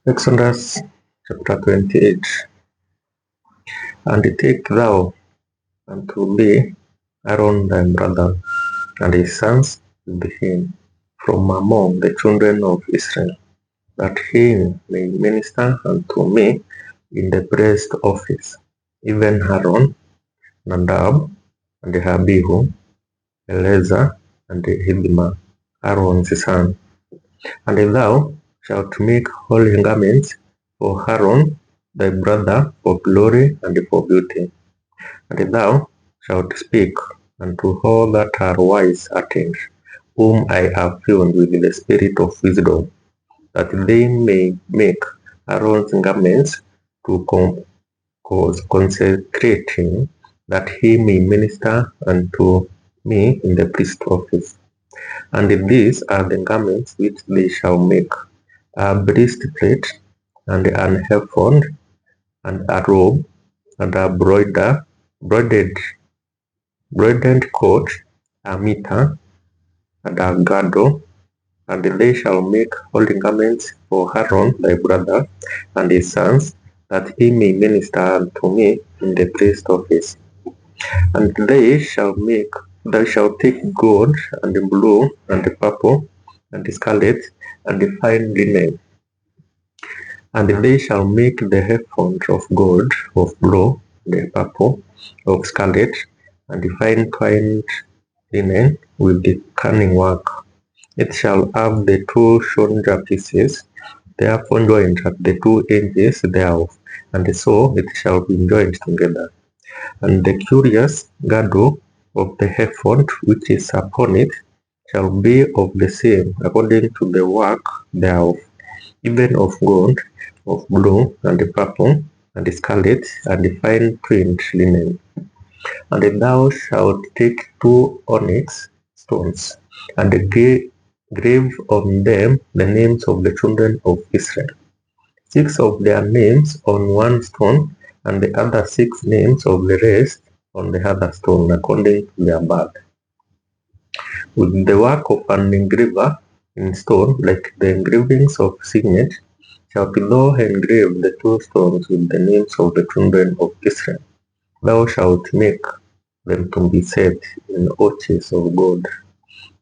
Exodus chapter 28. And take thou unto thee Aaron thy brother, and his sons with him, from among the children of Israel, that he may minister unto me in the priest office, even Aaron, Nadab, and Abihu, Eleazar, and Ithamar, Aaron's son. And thou shalt make holy garments for Aaron thy brother for glory and for beauty. And thou shalt speak unto all that are wise hearted, whom I have filled with the spirit of wisdom, that they may make Aaron's garments to consecrate him, that he may minister unto me in the priest office. And these are the garments which they shall make: a breastplate, and an ephod, and a robe, and a broidered coat, a mitre, and a girdle. And they shall make holy garments for Aaron thy brother and his sons, that he may minister unto me in the priest office. And thou shalt take gold, and blue, and purple, and scarlet, and fine linen. And they shall make the ephod of gold, of blue, the purple, of scarlet, and fine twined linen with the cunning work. It shall have the two shoulder pieces, therefore joined at the 2 edges thereof, and so it shall be joined together. And the curious girdle of the ephod which is upon it shall be of the same according to the work thereof, even of gold, of blue, and purple, and scarlet, and fine twined linen. And thou shalt take 2 onyx stones, and grave on them the names of the children of Israel, 6 of their names on one stone, and the other 6 names of the rest on the other stone, according to their birth. With the work of an engraver in stone, like the engravings of signet, shalt thou engrave the 2 stones with the names of the children of Israel. Thou shalt make them to be set in arches of gold.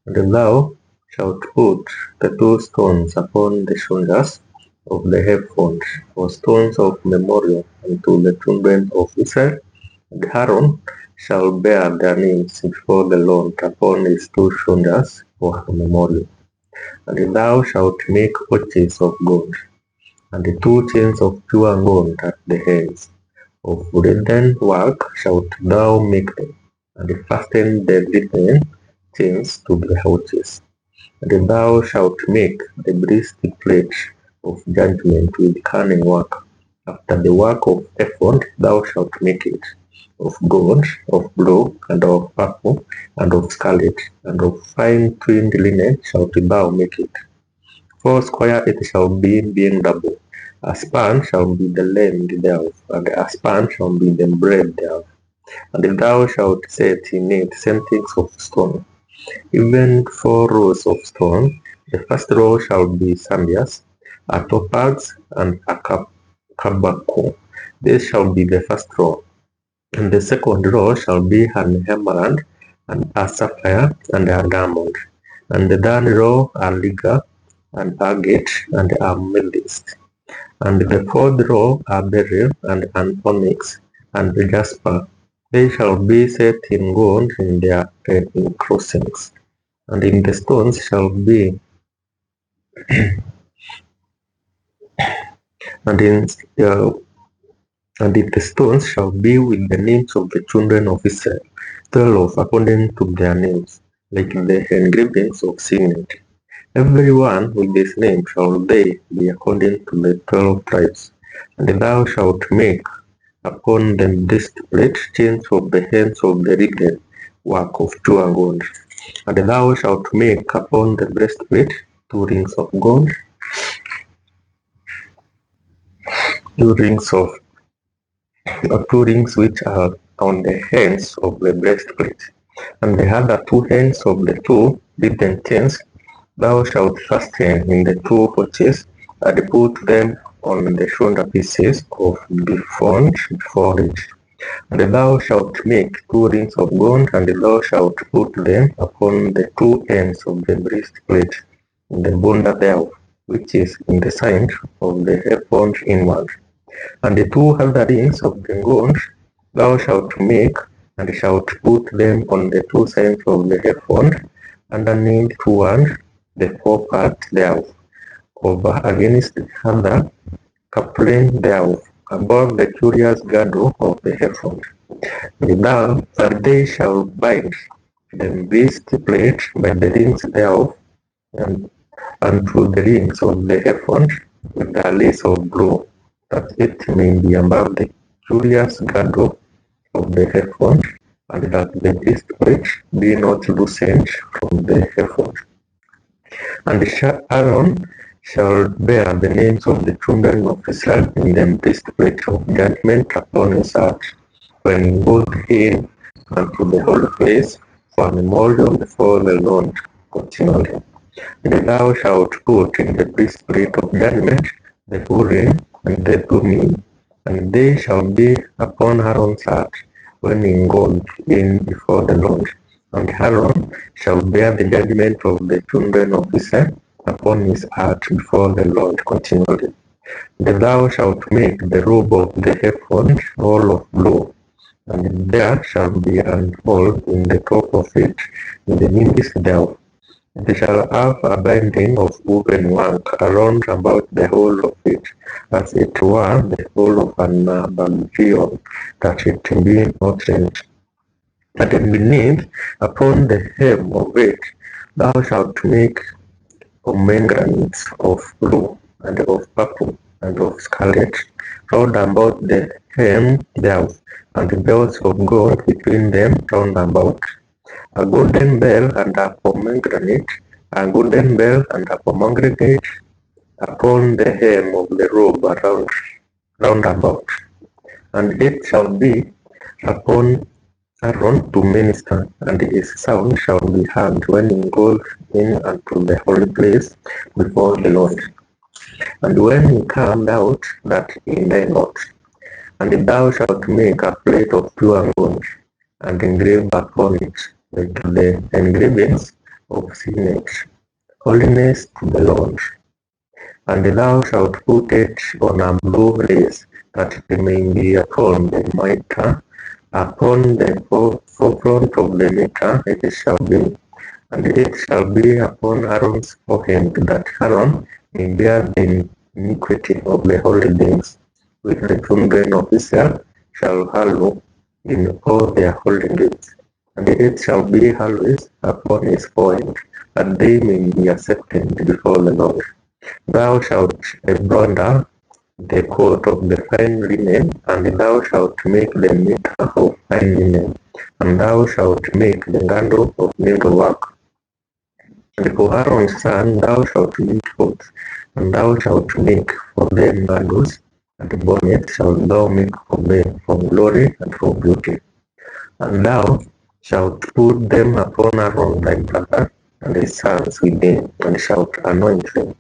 And thou shalt put the 2 stones upon the shoulders of the ephod for stones of memorial unto the children of Israel. And Aaron shall bear their names before the Lord upon his 2 shoulders for a memorial. And thou shalt make arches of gold, and 2 chains of pure gold at the ends. Of wooden work shalt thou make them, and fasten the linen chains to the arches. And thou shalt make the breastplate of judgment with cunning work. After the work of ephod thou shalt make it, of gold, of blue, and of purple, and of scarlet, and of fine twined linen shalt thou make it. 4 square it shall be, being double. A span shall be the length thereof, and a span shall be the breadth thereof. And thou shalt set in it centings of stone, even 4 rows of stone. The first row shall be sardius, a topaz, and a carbuncle. This shall be the first row. And the second row shall be an emerald, and a sapphire, and a diamond. And the third row a ligure, an agate, and a amethyst. And the fourth row a beryl, and an onyx, and a jasper. They shall be set in gold in their enclosings. And in the stones shall be, and in the stones shall be with the names of the children of Israel, 12 according to their names, like the engravings of signet. Every one with his name shall they be according to the 12 tribes. And thou shalt make upon the breastplate chains of the hands of the written work of pure gold. And thou shalt make upon the breastplate 2 rings of gold, 2 rings which are on the ends of the breastplate, and the other 2 ends of the 2 written chains thou shalt fasten in the 2 arches, and put them on the shoulder pieces of the front before it. And thou shalt make 2 rings of gold, and thou shalt put them upon the 2 ends of the breastplate, in the bunda thereof, which is in the side of the ephod inward. And the 2 other rings of the gold thou shalt make, and shalt put them on the 2 sides of the ephod, underneath toward the forepart thereof, over against the other coupling thereof, above the curious girdle of the ephod. And they shall bind the breastplate by the rings thereof, and unto the rings of the ephod with a lace of blue, that it may be above the curious girdle of the ephod, and that the breastplate be not loosened from the ephod. And Aaron shall bear the names of the children of Israel in the breastplate of judgment upon his heart, when he goes in unto the holy place for a memorial before the Lord continually. And thou shalt put in the breastplate of judgment the Urim and the Thummim, and they shall be upon Aaron's heart when he goes in before the Lord. And Aaron shall bear the judgment of the children of Israel upon his heart before the Lord continually. And thou shalt make the robe of the ephod all of blue, and there shall be an hole in the top of it, in the midst thereof. They shall have a binding of woven work around about the whole of it, as it were the whole of an bagion, that it be not rent. And beneath, upon the hem of it, thou shalt make pomegranates of blue, and of purple, and of scarlet, round about the hem thereof, and bells of gold between them round about. A golden bell and a pomegranate, a golden bell and a pomegranate upon the hem of the robe round about. And it shall be upon Aaron to minister, and his sound shall be heard when he goes in unto the holy place before the Lord. And when he come out, that he die not. And thou shalt make a plate of pure gold, and engrave upon it with the engravings of signets, holiness to the Lord. And thou shalt put it on a blue lace, that it may be upon the mitre, upon the forefront of the mitre it shall be, and it shall be upon Aaron's forehead, that Aaron may bear the iniquity of the holy things, which the children of Israel shall hallow in all their holy days. And it shall be always upon his forehead, that they may be accepted before the Lord. Thou shalt embroider the coat of the fine linen, and thou shalt make the mitre of fine linen, and thou shalt make the girdle of needlework. And for Aaron's son thou shalt make coats, and thou shalt make for them girdles, and the bonnet shalt thou make for them for glory and for beauty. And thou shalt put them upon Aaron thy brother and his sons within, and shalt anoint them,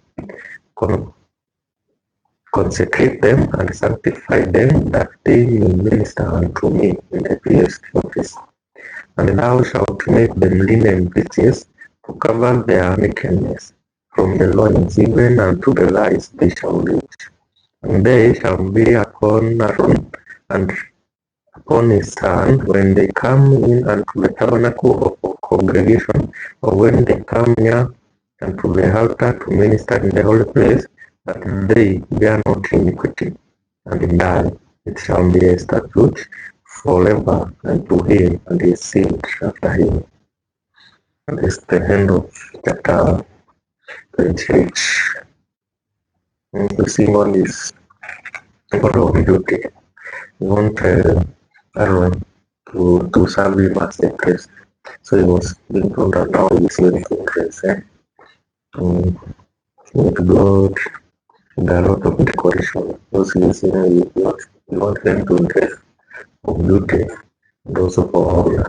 consecrate them, and sanctify them, that they may minister unto me in the priest's office. And thou shalt make them linen breeches to cover their nakedness, from the loins even unto the thighs they shall reach. And they shall be upon Aaron and upon his son when they come in unto the tabernacle of congregation, or when they come near unto the altar to minister in the holy place, that they bear not iniquity, and die. It shall be a statute forever unto him and his seed after him. And this is the end of chapter 28. And we see one is order of duty. We want Aaron to serve him as a priest. So he was being told that now he is going to dress, with blood and a lot of decoration. Those things, you want them to dress for beauty and also for honor.